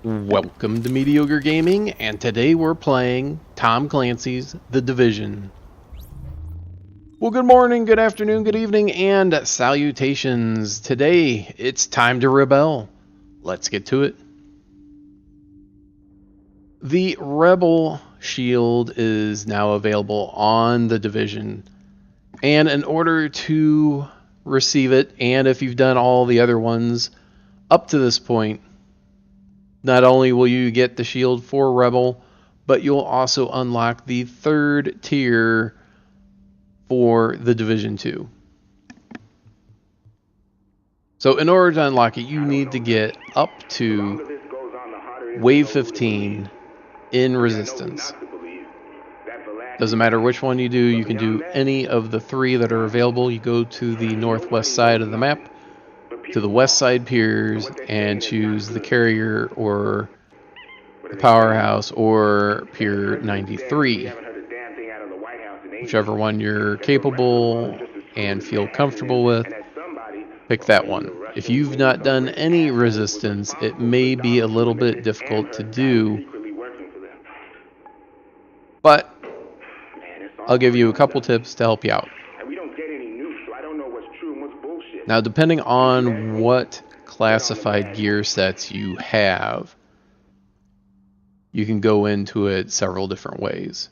Welcome to Mediocre Gaming, and today we're playing Tom Clancy's The Division. Well, good morning, good afternoon, good evening, and salutations. Today, it's time to rebel. Let's get to it. The Rebel Shield is now available on The Division, and in order to receive it, and if you've done all the other ones up to this point, not only will you get the shield for Rebel, but you'll also unlock the third tier for the Division 2. So in order to unlock it, you need to get up to Wave 15 in Resistance. Doesn't matter which one you do, you can do any of the three that are available. You go to the northwest side of the map, to the west side piers, and choose the carrier or the powerhouse or pier 93. Whichever one you're capable and feel comfortable with, pick that one. If you've not done any resistance, it may be a little bit difficult to do, but I'll give you a couple tips to help you out. Now, depending on what classified gear sets you have, you can go into it several different ways.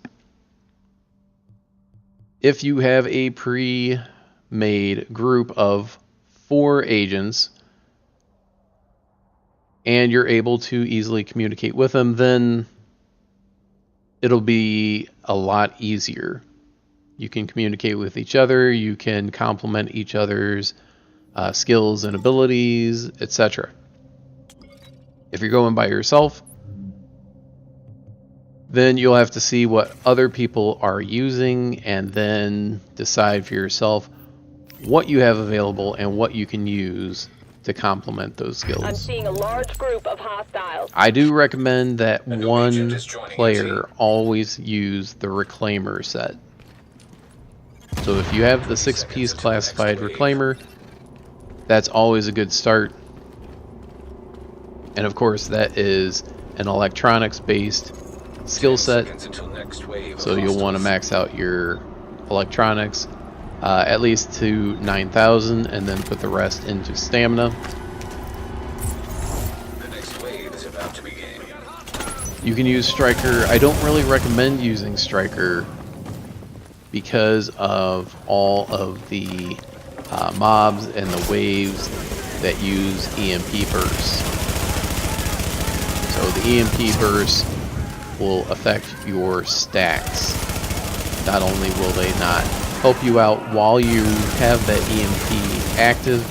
If you have a pre-made group of 4 agents and you're able to easily communicate with them, then it'll be a lot easier. You can communicate with each other, you can complement each other's skills and abilities, etc. If you're going by yourself, then you'll have to see what other people are using and then decide for yourself what you have available and what you can use to complement those skills. I'm seeing a large group of hostiles. I do recommend that one player always use the Reclaimer set. So if you have the 6-piece classified Reclaimer, that's always a good start. And of course, that is an electronics-based skill set, so you'll want to max out your electronics at least to 9,000 and then put the rest into stamina. The next wave is about to begin. You can use Striker. I don't really recommend using Striker because of all of the mobs and the waves that use EMP bursts. So the EMP bursts will affect your stacks. Not only will they not help you out while you have that EMP active,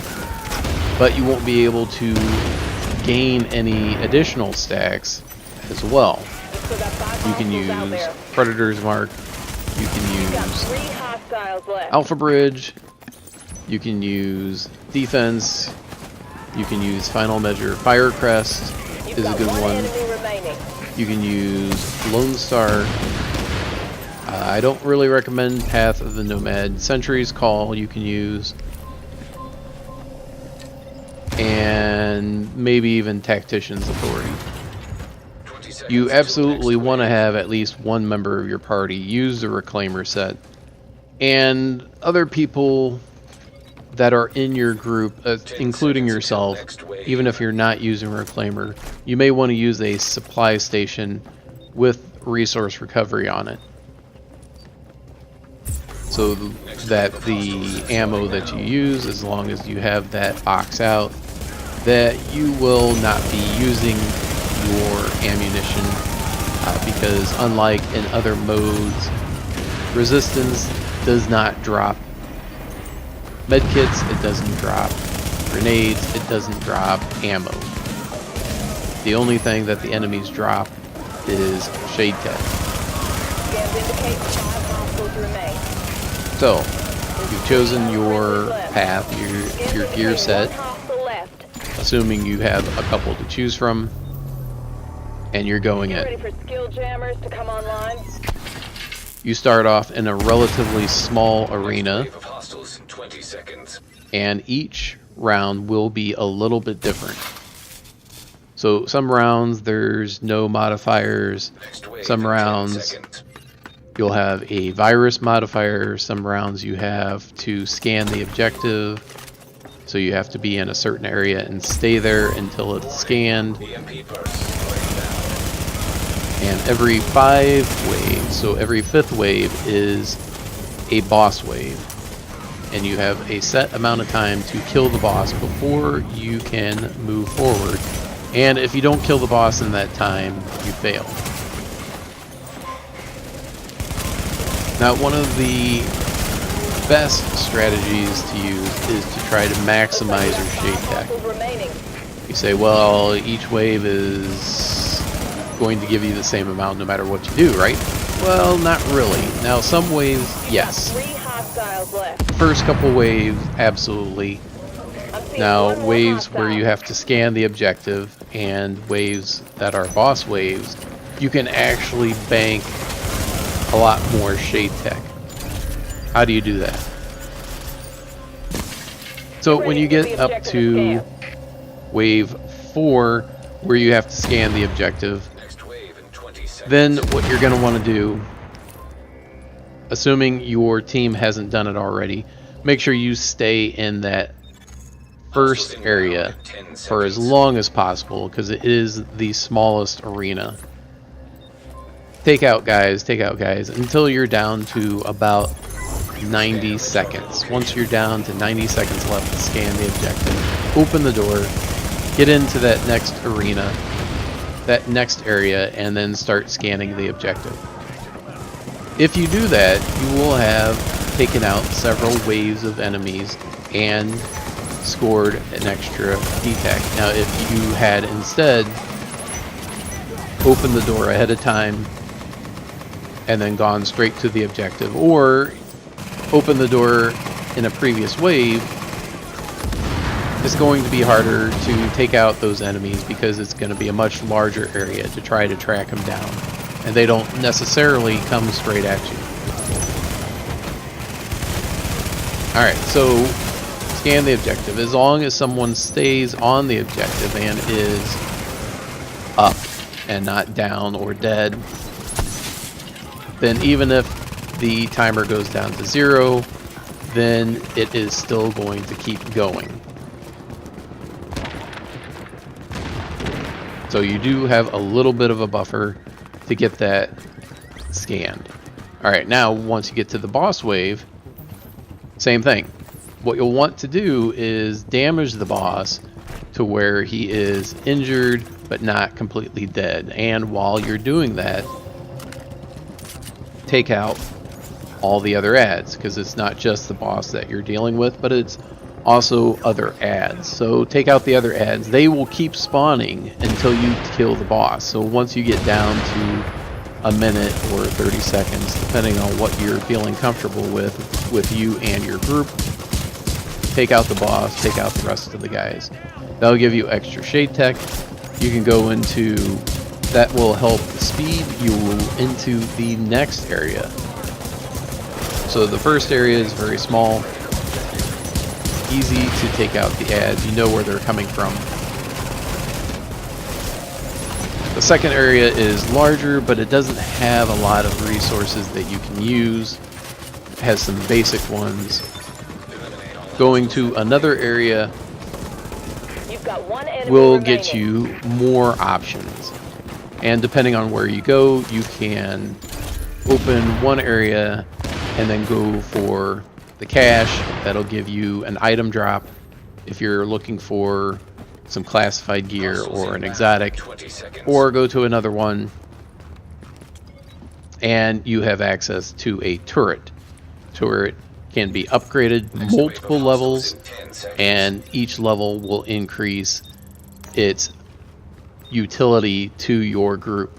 but you won't be able to gain any additional stacks as well. You can use Predator's Mark, you can use Alpha Bridge, you can use Defense, you can use Final Measure. Firecrest is a good one. You can use Lone Star. I don't really recommend Path of the Nomad. Sentry's Call you can use. And maybe even Tactician's Authority. You absolutely want to have at least one member of your party use the Reclaimer set. And other people that are in your group, including yourself, even if you're not using Reclaimer, you may want to use a supply station with resource recovery on it, so that the ammo that you use, as long as you have that box out, that you will not be using your ammunition, because unlike in other modes, resistance does not drop medkits, it doesn't drop grenades, it doesn't drop ammo. The only thing that the enemies drop is Shade Tech. So, you've chosen your path, your gear set, assuming you have a couple to choose from, and you're going in. You start off in a relatively small arena, and each round will be a little bit different. So some rounds there's no modifiers. Next wave Some in 10 rounds seconds. you'll have a virus modifier. Some rounds you have to scan the objective. So you have to be in a certain area and stay there until it's scanned. EMP burst going down. And every 5 waves, so every 5th wave is a boss wave. And you have a set amount of time to kill the boss before you can move forward. And if you don't kill the boss in that time, you fail. Now, one of the best strategies to use is to try to maximize your shade tech. Remaining. You say, well, each wave is going to give you the same amount no matter what you do, right? Well, not really. Now, some waves, yes. 3 hostiles left. First couple waves, absolutely. I'm seeing Now, one more waves where hostile. you have to scan the objective and waves that are boss waves, you can actually bank a lot more shade tech. How do you do that? So when you get up to wave 4, where you have to scan the objective, Next wave in 20 seconds. then what you're going to want to do, assuming your team hasn't done it already, make sure you stay in that first area for as long as possible, because it is the smallest arena. Take out guys, until you're down to about 90 seconds. Once you're down to 90 seconds left to scan the objective, open the door, get into that next arena, that next area, and then start scanning the objective. If you do that, you will have taken out several waves of enemies and scored an extra D-Tech. Now, if you had instead opened the door ahead of time and then gone straight to the objective, or open the door in a previous wave, it's going to be harder to take out those enemies because it's going to be a much larger area to try to track them down, and they don't necessarily come straight at you. Alright, so scan the objective. As long as someone stays on the objective and is up and not down or dead, then even if the timer goes down to 0, then it is still going to keep going. So you do have a little bit of a buffer to get that scanned. Alright, now once you get to the boss wave, same thing. What you'll want to do is damage the boss to where he is injured but not completely dead. And while you're doing that, take out all the other ads, because it's not just the boss that you're dealing with, but it's also other ads. So take out the other ads. They will keep spawning until you kill the boss. So once you get down to a minute or 30 seconds, depending on what you're feeling comfortable with you and your group, take out the boss, take out the rest of the guys. That'll give you extra shade tech. You can go into, that will help speed you into the next area. So the first area is very small, easy to take out the ads, you know where they're coming from. The second area is larger, but it doesn't have a lot of resources that you can use. It has some basic ones. Going to another area You've got one enemy will remaining. get you more options. And depending on where you go, you can open one area and then go for the cache. That'll give you an item drop if you're looking for some classified gear or an exotic, or go to another one and you have access to a turret. Turret can be upgraded multiple levels, and each level will increase its utility to your group.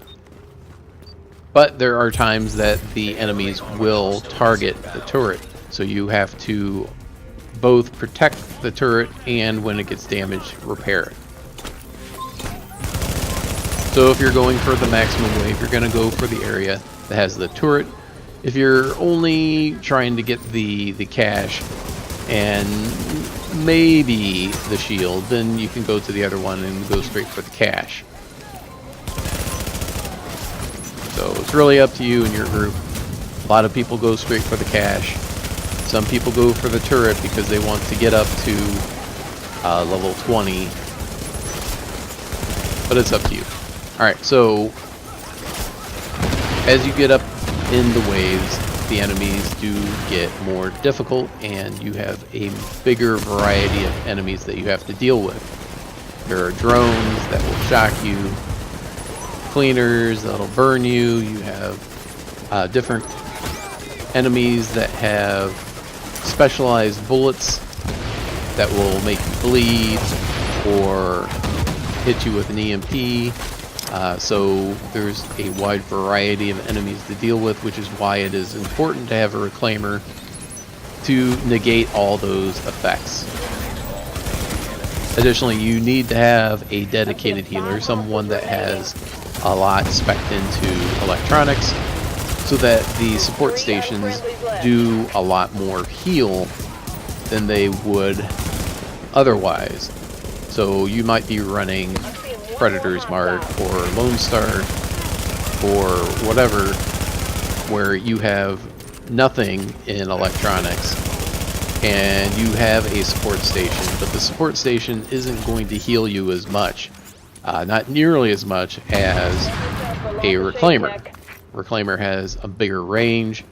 But there are times that the enemies will target the turret, so you have to both protect the turret and when it gets damaged, repair it. So if you're going for the maximum wave, you're going to go for the area that has the turret. If you're only trying to get the cache and maybe the shield, then you can go to the other one and go straight for the cache. So it's really up to you and your group. A lot of people go straight for the cache. Some people go for the turret because they want to get up to level 20. But it's up to you. Alright, so as you get up in the waves, the enemies do get more difficult, and you have a bigger variety of enemies that you have to deal with. There are drones that will shock you, cleaners that'll burn you, you have different enemies that have specialized bullets that will make you bleed or hit you with an EMP. So there's a wide variety of enemies to deal with, which is why it is important to have a reclaimer to negate all those effects. Additionally, you need to have a dedicated healer, someone that has a lot spec'd into electronics, so that the support stations do a lot more heal than they would otherwise. So you might be running Predator's Mark or Lone Star or whatever, where you have nothing in electronics and you have a support station, but the support station isn't going to heal you as much, not nearly as much as a reclaimer. Reclaimer has a bigger range,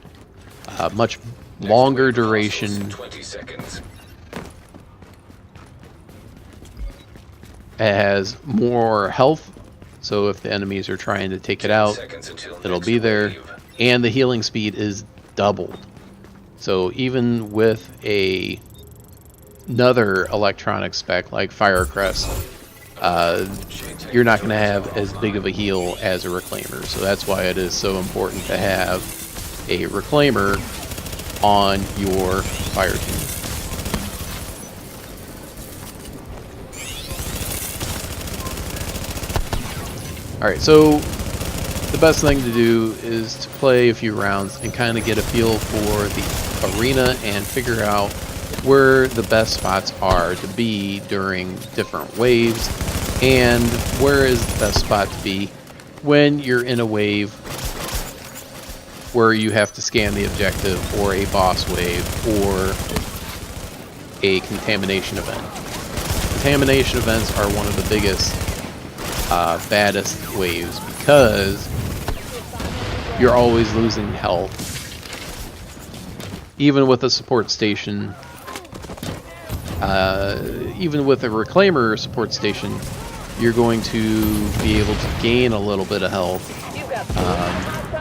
much longer duration. 20 seconds. It has more health, so if the enemies are trying to take it out, it'll be there. And the healing speed is doubled. So even with another electronic spec like Firecrest, you're not going to have as big of a heal as a reclaimer. So that's why it is so important to have a reclaimer on your fire team. Alright, so the best thing to do is to play a few rounds and kind of get a feel for the arena and figure out where the best spots are to be during different waves, and where is the best spot to be when you're in a wave where you have to scan the objective, or a boss wave, or a contamination event. Contamination events are one of the biggest baddest waves because you're always losing health. Even with a support station, even with a reclaimer support station, you're going to be able to gain a little bit of health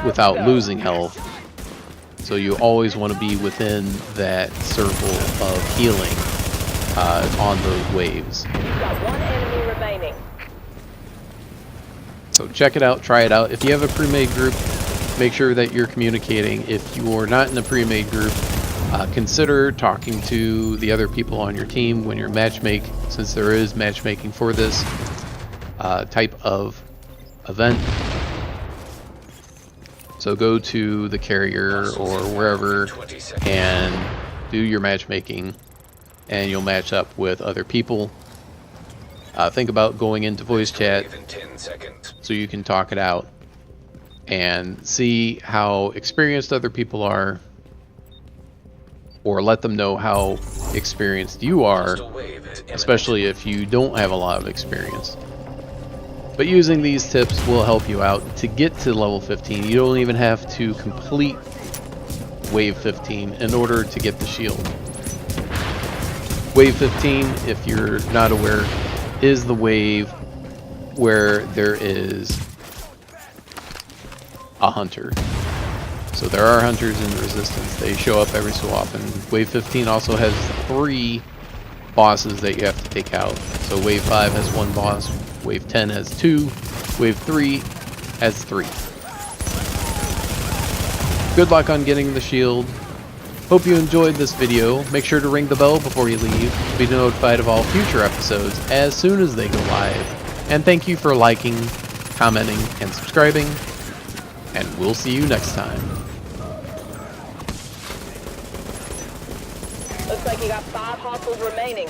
without losing health. So you always want to be within that circle of healing on those waves. You've got one enemy remaining. So check it out, try it out. If you have a pre-made group, make sure that you're communicating. If you are not in a pre-made group, consider talking to the other people on your team when you're matchmake, since there is matchmaking for this type of event. So go to the carrier or wherever and do your matchmaking, and you'll match up with other people. Think about going into voice chat so you can talk it out and see how experienced other people are, or let them know how experienced you are, especially if you don't have a lot of experience. But using these tips will help you out to get to level 15. You don't even have to complete wave 15 in order to get the shield. Wave 15, if you're not aware, is the wave where there is a hunter. So there are hunters in Resistance. They show up every so often. Wave 15 also has 3 bosses that you have to take out. So Wave 5 has 1 boss, Wave 10 has 2, Wave 3 has 3. Good luck on getting the shield. Hope you enjoyed this video. Make sure to ring the bell before you leave to be notified of all future episodes as soon as they go live. And thank you for liking, commenting, and subscribing. And we'll see you next time. Looks like You got 5 hostiles remaining.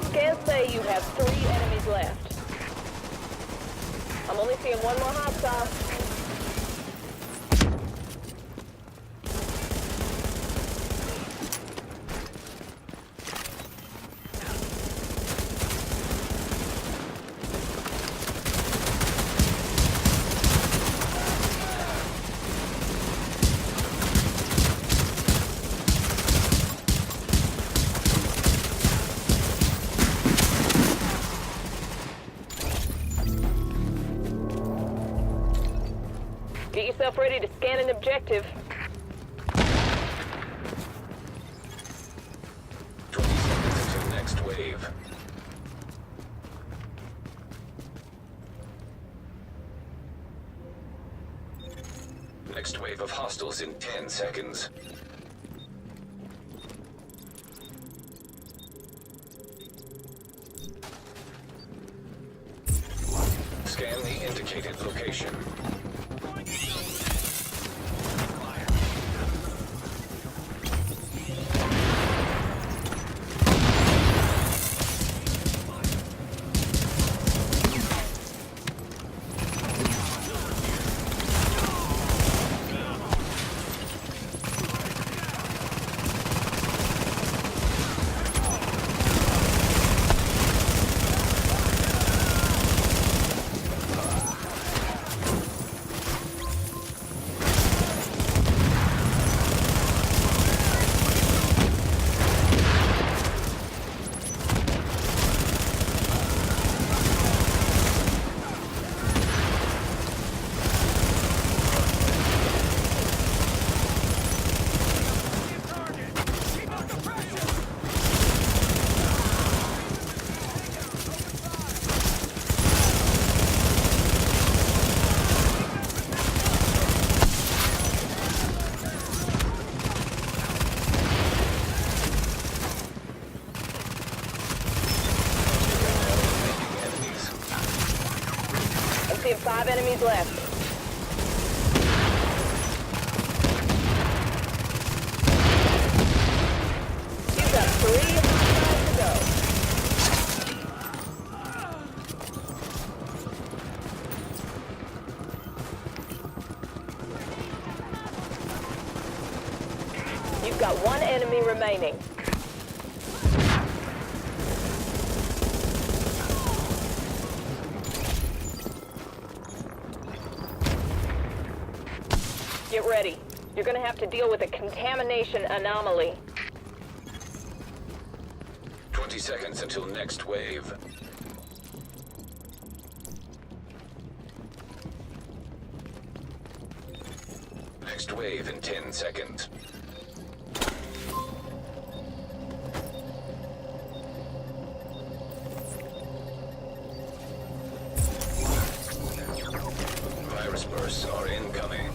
Scans say you have 3 enemies left. I'm only seeing 1 more hostile. Get yourself ready to scan an objective. 20 seconds until next wave. Next wave of hostiles in 10 seconds. Scan the indicated location. I'm seeing 5 enemies left. You've got 3 hostiles to go. You've got 1 enemy remaining. Get ready. You're gonna have to deal with a contamination anomaly. 20 seconds until next wave. Next wave in 10 seconds. Virus bursts are incoming.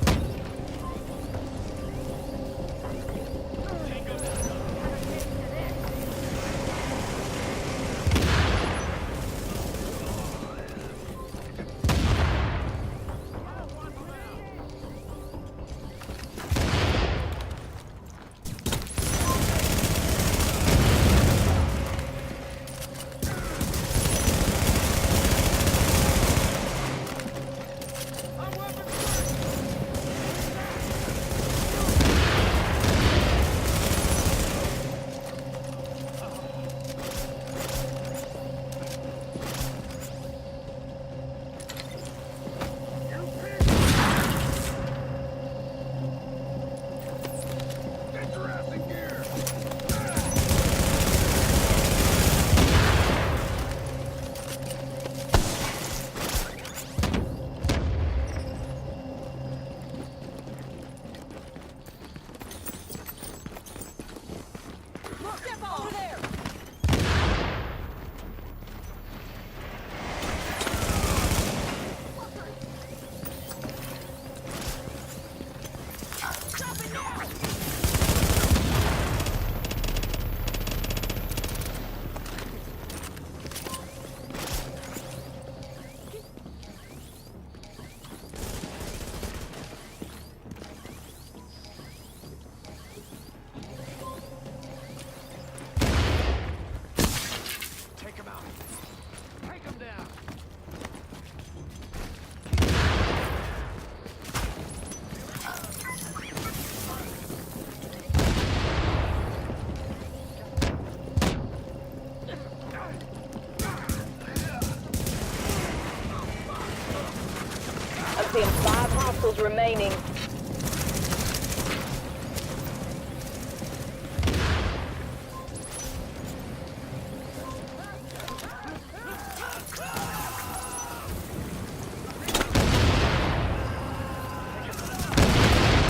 seeing 5 hostiles remaining.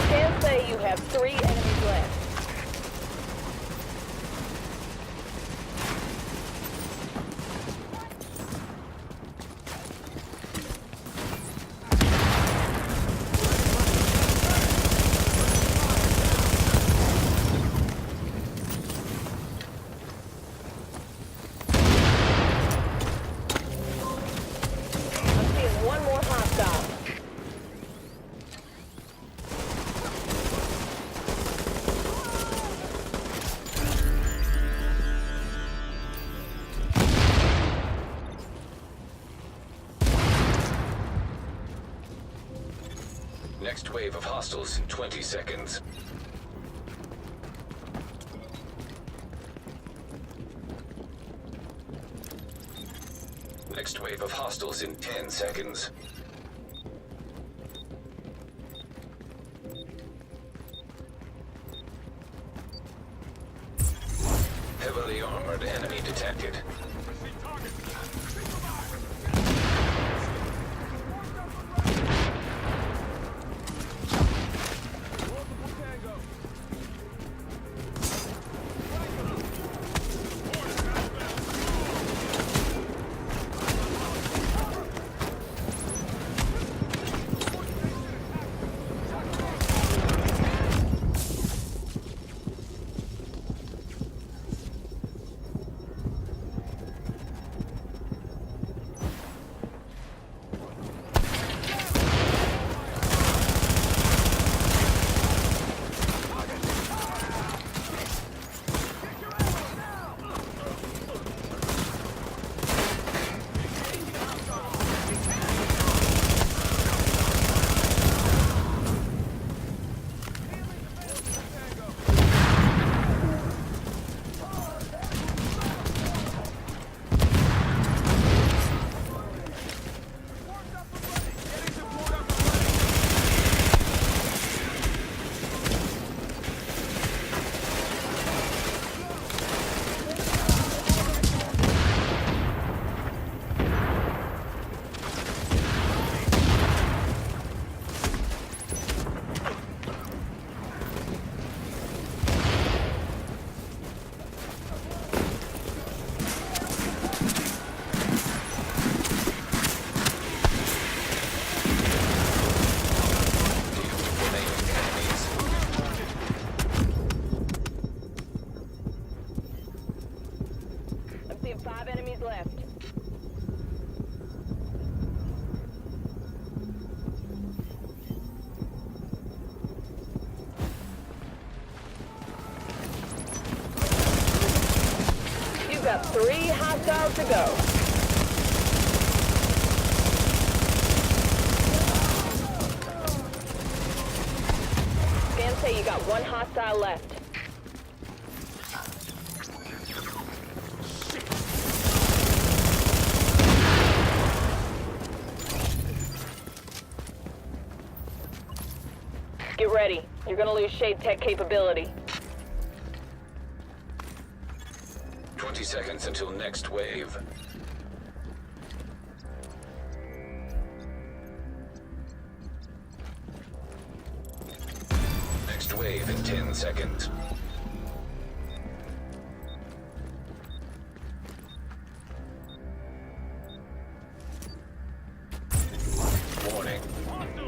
Scans say you have 3 enemies left. I'm seeing 1 more hostile. Next wave of hostiles in 20 seconds. Next wave of hostiles in 10 seconds. Heavily armored enemy detected. I'm seeing 5 enemies left. You've got 3 hostiles to go. Scans say you got 1 hostile left. Get ready. You're gonna lose shade tech capability. 20 seconds until next wave. Next wave in 10 seconds. Warning.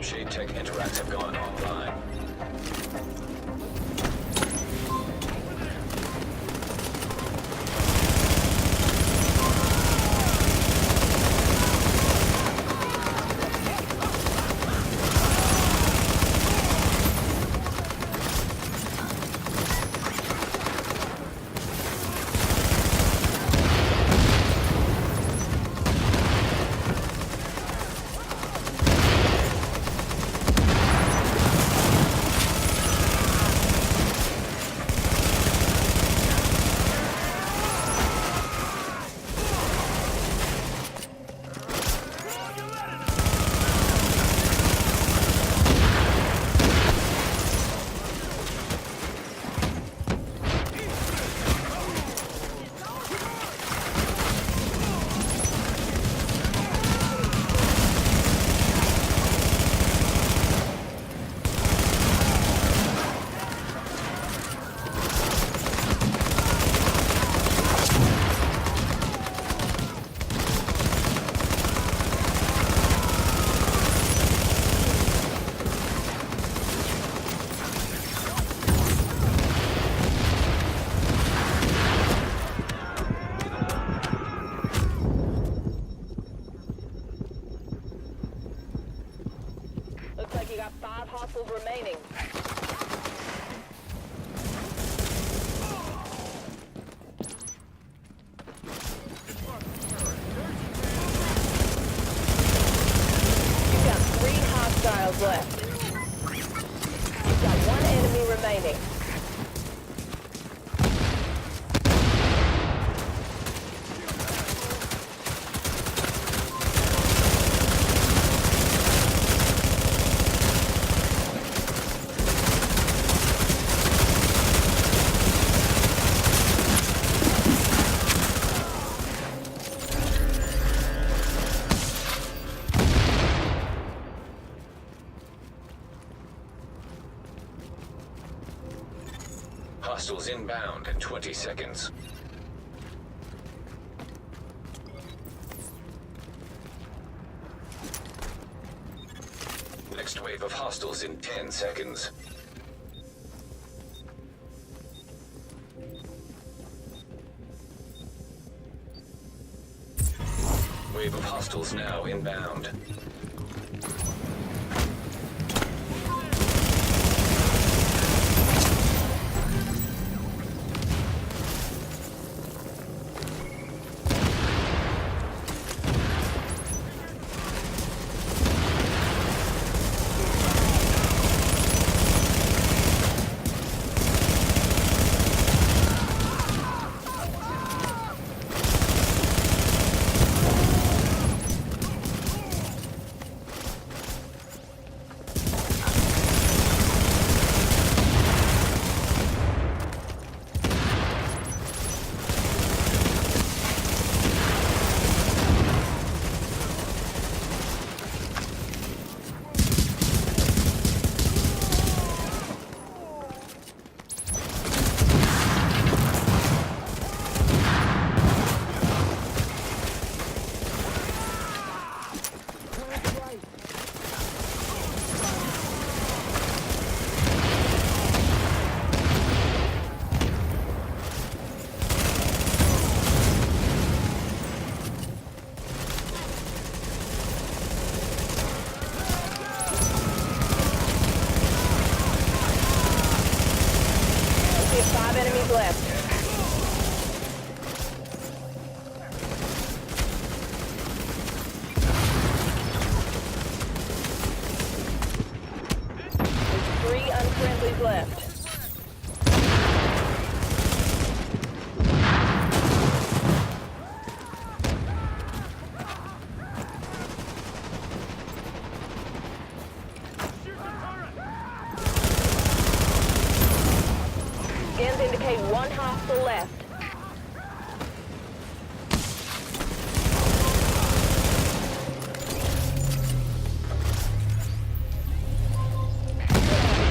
Shade Tech interacts have gone online. You got 5 hostiles remaining. You've got 3 hostiles left. You've got 1 enemy remaining. Hostiles inbound in 20 seconds. Next wave of hostiles in 10 seconds. Wave of hostiles now inbound. You have 5 enemies left. There's 3 unfriendlies left. Scans indicate 1 hostile left.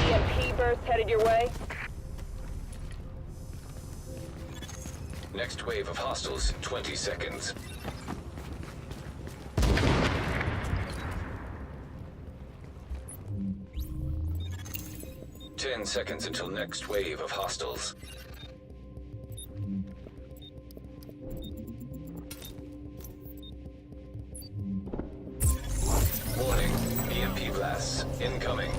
EMP burst headed your way. Next wave of hostiles, 20 seconds. Ten seconds until next wave of hostiles. Warning, EMP blasts incoming.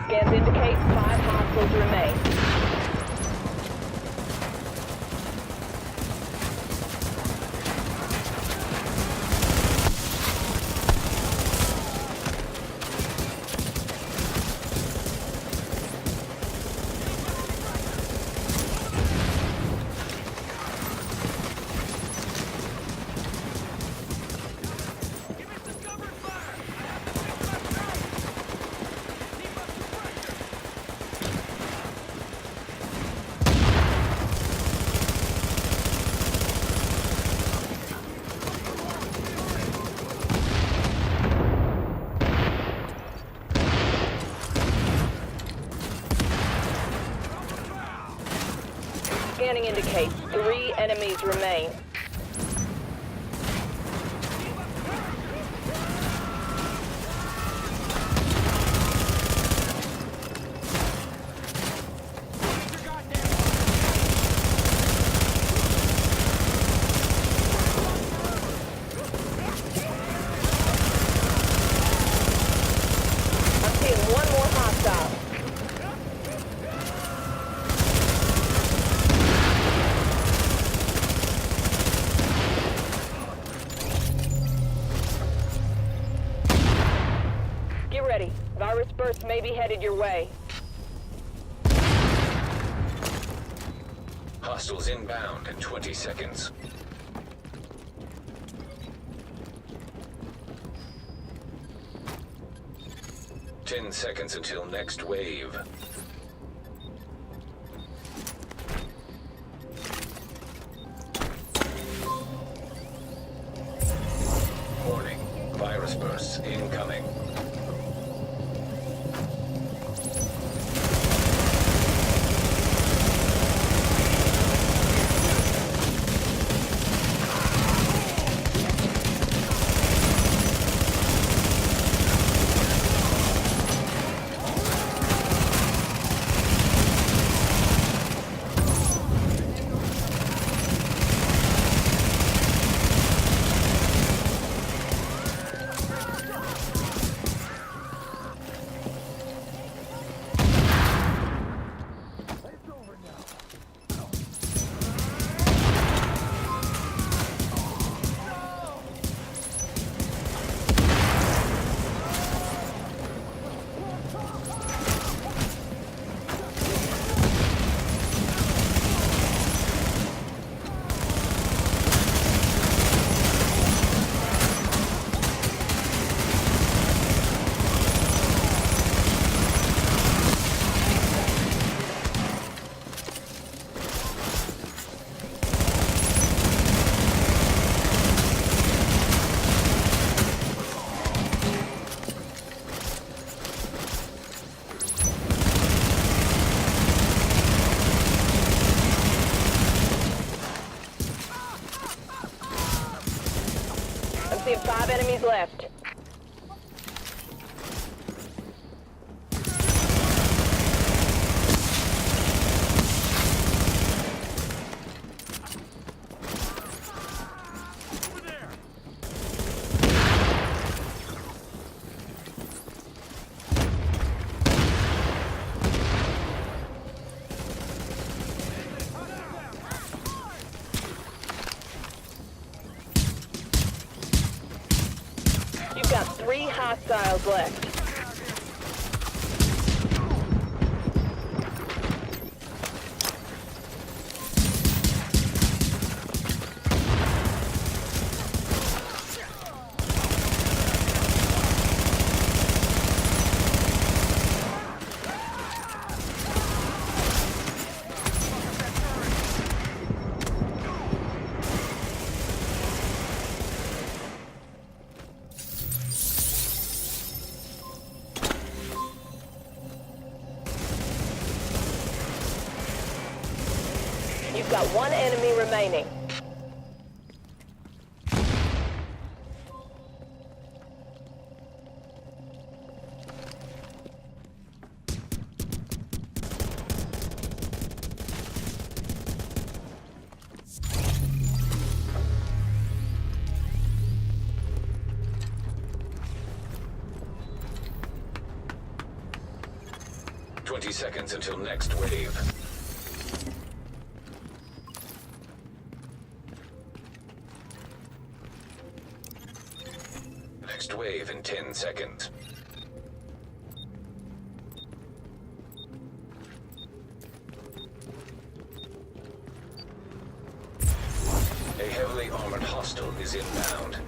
Scans indicate 5 hostiles remain. Scanning indicates 3 enemies remain. I'm seeing one more hostile. Get ready. Virus burst may be headed your way. Hostiles inbound in 20 seconds. Ten seconds until next wave. Warning. Virus bursts incoming. I'm seeing 5 enemies left. You've got 3 hostiles left. You've got 1 enemy remaining. 20 seconds until next wave. Next wave in 10 seconds. A heavily armored hostile is inbound.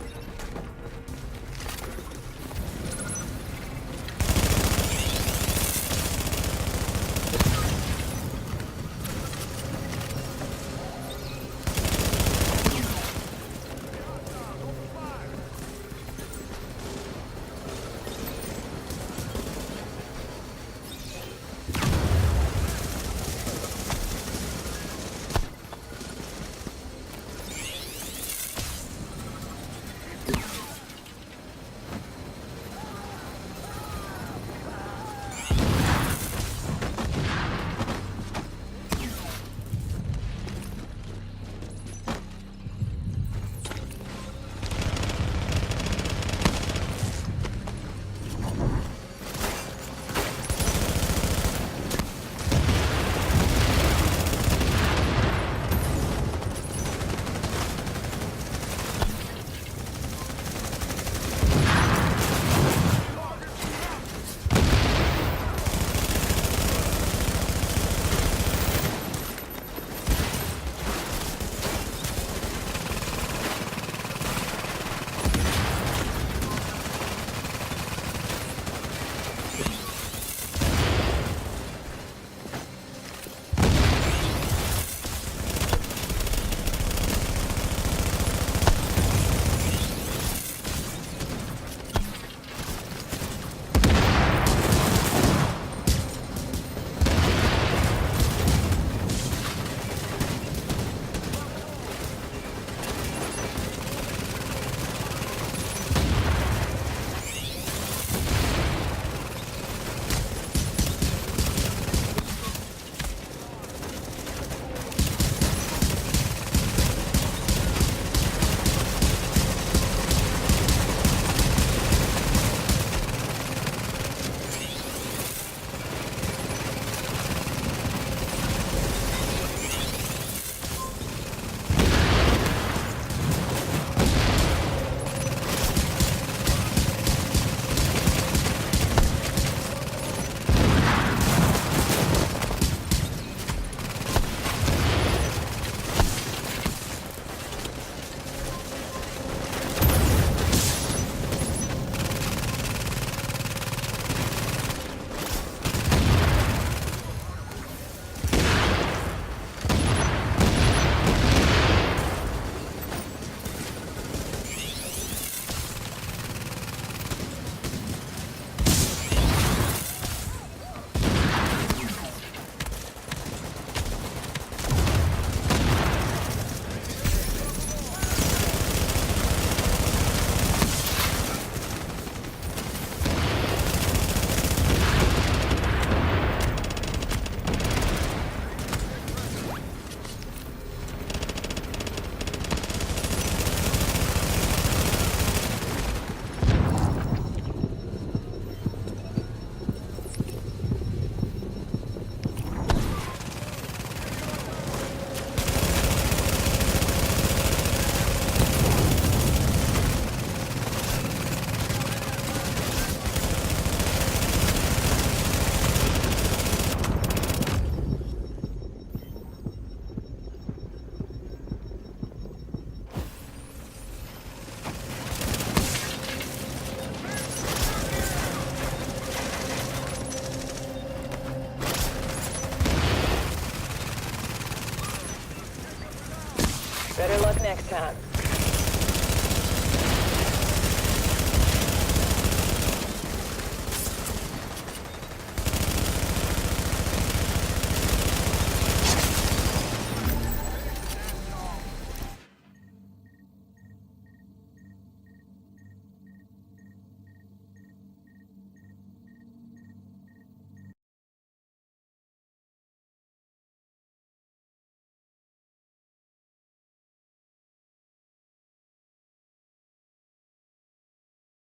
Better luck next time.